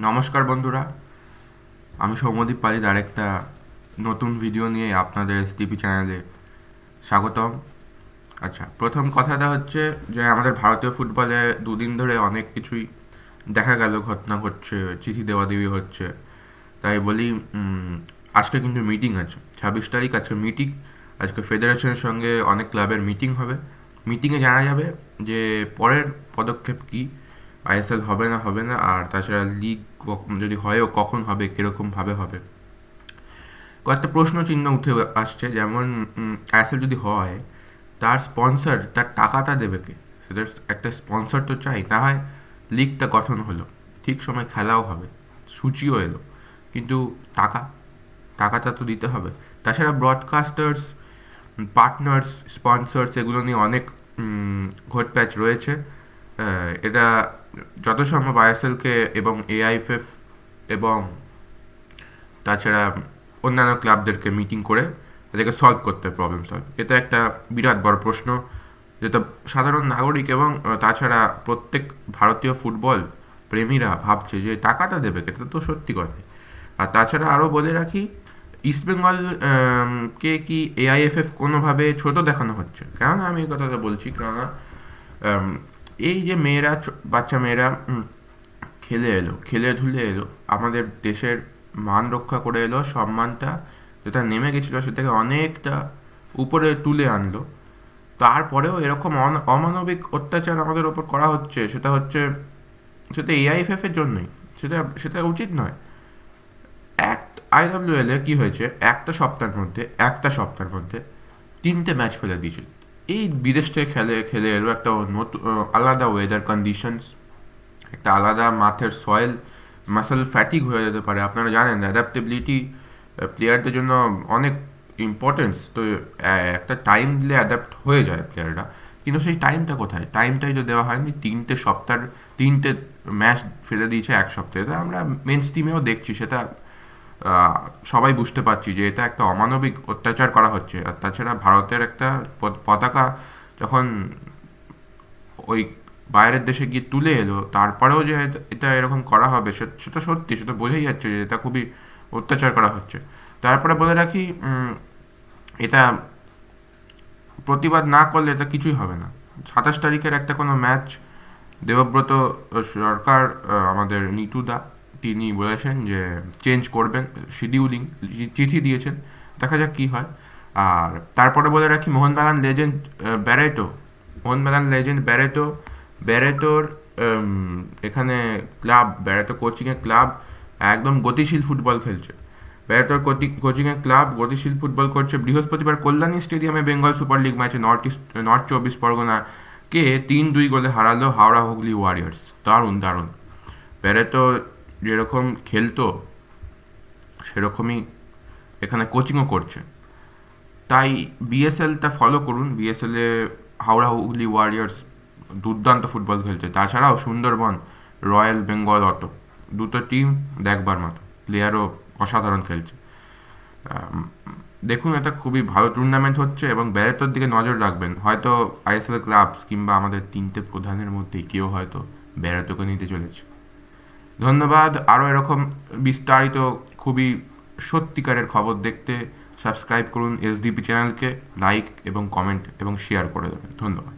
নমস্কার বন্ধুরা, আমি সৌম্যদীপ পালিত আরেকটা নতুন ভিডিও নিয়ে আপনাদের এসটিপি চ্যানেলে স্বাগতম। আচ্ছা, প্রথম কথাটা হচ্ছে যে আমাদের ভারতীয় ফুটবলে দুদিন ধরে অনেক কিছুই দেখা গেল, ঘটনা ঘটছে, চিঠি দেওয়াদেওয়ি হচ্ছে। তাই বলি, আজকে কিন্তু মিটিং আছে, 26 তারিখ আজকে মিটিং। আজকে ফেডারেশনের সঙ্গে অনেক ক্লাবের মিটিং হবে। মিটিংয়ে জানা যাবে যে পরের পদক্ষেপ কী, আইএসএল হবে না হবে না, আর তাছাড়া লিগ যদি হয়ও কখন হবে, কীরকমভাবে হবে। কয়েকটা প্রশ্ন চিহ্ন উঠে আসছে, যেমন আইএসএল যদি হয়, তার স্পন্সর, তার টাকাটা দেবে কে? সেটার একটা স্পন্সর তো চাই, না হয় লিগটা গঠন হলো, ঠিক সময় খেলাও হবে, সূচিও এলো, কিন্তু টাকা, টাকাটা তো দিতে হবে। তাছাড়া ব্রডকাস্টার্স, পার্টনার্স, স্পন্সর্স, এগুলো নিয়ে অনেক ঘোটপ্যাচ রয়েছে। এটা যত সম্ভব আইএসএলকে এবং এআইএফএফ এবং তাছাড়া অন্যান্য ক্লাবদেরকে মিটিং করে এদেরকে সলভ করতে হবে, প্রবলেম সলভ। এটা একটা বিরাট বড় প্রশ্ন, যেটা সাধারণ নাগরিক এবং তাছাড়া প্রত্যেক ভারতীয় ফুটবল প্রেমীরা ভাবছে যে টাকাটা দেবে, এটা তো সত্যি কথা। আর তাছাড়া আরও বলে রাখি, ইস্টবেঙ্গল কে কি এআইএফএফ কোনোভাবে ছোট দেখানো হচ্ছে? কেননা আমি এই কথাটা বলছি, কেননা আম, এই যে মেয়েরা, বাচ্চা মেয়েরা খেলে এলো, খেলে ধুলে এলো, আমাদের দেশের মান রক্ষা করে এলো, সম্মানটা যেটা নেমে গেছিলো সেটাকে অনেকটা উপরে তুলে আনলো। তারপরেও এরকম অমানবিক অত্যাচার আমাদের ওপর করা হচ্ছে, সেটা এআইএফএফ এর জন্যই। সেটা সেটা উচিত নয়। এক আইডব্লিউএল এ কি হয়েছে, একটা সপ্তাহের মধ্যে 3টে ম্যাচ ফেলে দিয়েছিল। এই বিদেশ থেকে খেলে খেলে এলো, একটা নতুন আলাদা ওয়েদার কন্ডিশনস, একটা আলাদা মাঠের সয়েল, মাসেল ফ্যাটিক হয়ে যেতে পারে। আপনারা জানেন অ্যাডাপ্টেবিলিটি প্লেয়ারদের জন্য অনেক ইম্পর্টেন্স। তো একটা টাইম দিলে অ্যাডাপ্ট হয়ে যায় প্লেয়াররা, কিন্তু সেই টাইমটা কোথায়? টাইমটাই তো দেওয়া হয়নি। 3টে ম্যাচ ফেলে দিয়েছে এক সপ্তাহে। এটা আমরা মেন স্ট্রিমেও দেখছি, সেটা সবাই বুঝতে পারছি যে এটা একটা অমানবিক অত্যাচার করা হচ্ছে। আর তাছাড়া ভারতের একটা পতাকা যখন ওই বাইরের দেশে গিয়ে তুলে এলো, তারপরেও যে এটা এরকম করা হবে, সেটা সত্যি, সেটা বোঝাই যাচ্ছে যে এটা খুবই অত্যাচার করা হচ্ছে। তারপরে বলে রাখি, এটা প্রতিবাদ না করলে এটা কিছুই হবে না। 27 তারিখের একটা কোনো ম্যাচ, দেবব্রত সরকার, আমাদের নিটুদা, তিনি বলেছেন যে চেঞ্জ করবেন শিডিউলিং, চিঠি দিয়েছেন, দেখা যাক কী হয়। আর তারপরে বলে রাখি, Mohun Bagan legend Barreto, Mohun Bagan legend Barreto, ব্যারেটোর এখানে ক্লাব, ব্যারেটো কোচিংয়ের ক্লাব একদম গতিশীল ফুটবল খেলছে। ব্যারেটোর কোচিংয়ের ক্লাব গতিশীল ফুটবল করছে। বৃহস্পতিবার কল্যাণী স্টেডিয়ামে বেঙ্গল সুপার লিগ ম্যাচে নর্থ 24 পরগনাকে 3-2 গোলে হারালো হাওড়া হুগলি ওয়ারিয়ার্স। দারুণ দারুণ। ব্যারেটো যেরকম খেলতো সেরকমই এখানে কোচিংও করছে। তাই বিএসএলটা ফলো করুন। বিএসএলে হাওড়া হুগলি ওয়ারিয়ার্স দুর্দান্ত ফুটবল খেলছে। তাছাড়াও সুন্দরবন, রয়্যাল বেঙ্গল অটো, দুটো টিম দেখবার মতো, প্লেয়ারও অসাধারণ খেলছে। দেখুন, এটা খুবই ভালো টুর্নামেন্ট হচ্ছে এবং ব্যারেটোর দিকে নজর রাখবেন। হয়তো আইএসএল ক্লাবস কিংবা আমাদের 3টে প্রধানের মধ্যেই কেউ হয়তো ব্যারেটোকে নিতে চলেছে। ধন্যবাদ। আরও এরকম বিস্তারিত, খুবই সত্যিকারের খবর দেখতে সাবস্ক্রাইব করুন এসডিপি চ্যানেলকে, লাইক এবং কমেন্ট এবং শেয়ার করে দেবেন। ধন্যবাদ।